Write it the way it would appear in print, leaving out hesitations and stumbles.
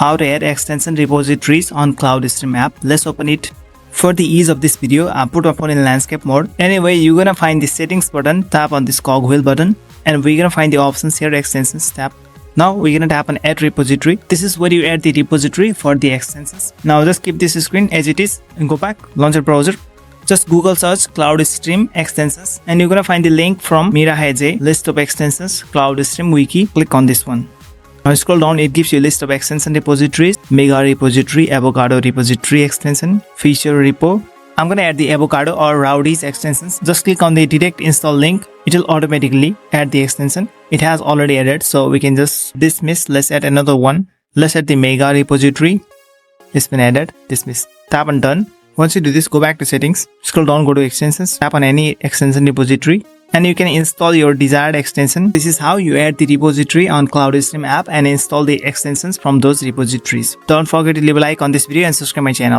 how to add extension repositories on Cloudstream app. Let's open it. For the ease of this video, I put my phone in landscape mode. Anyway, you're gonna find the settings button, tap on this cogwheel button, and we're gonna find the options here, extensions tab. Now we're gonna tap on add repository. This is where you add the repository for the extensions. Now just keep this screen as it is and go back, launch your browser. Just Google search Cloudstream extensions and you're gonna find the link from Mira Haje list of extensions Cloudstream wiki. Click on this one. Now scroll down, it gives you a list of extension repositories: Mega repository, Avocado repository extension, feature repo. I'm gonna add the Avocado or Rowdy's extensions. Just click on the direct install link. It will automatically add the extension. It has already added, so we can just dismiss. Let's add another one. Let's add the Mega repository. It's been added. Dismiss. Tap on done. Once you do this, go back to settings. Scroll down, go to extensions. Tap on any extension repository, and you can install your desired extension. This is how you add the repository on Cloudstream app and install the extensions from those repositories. Don't forget to leave a like on this video and subscribe my channel.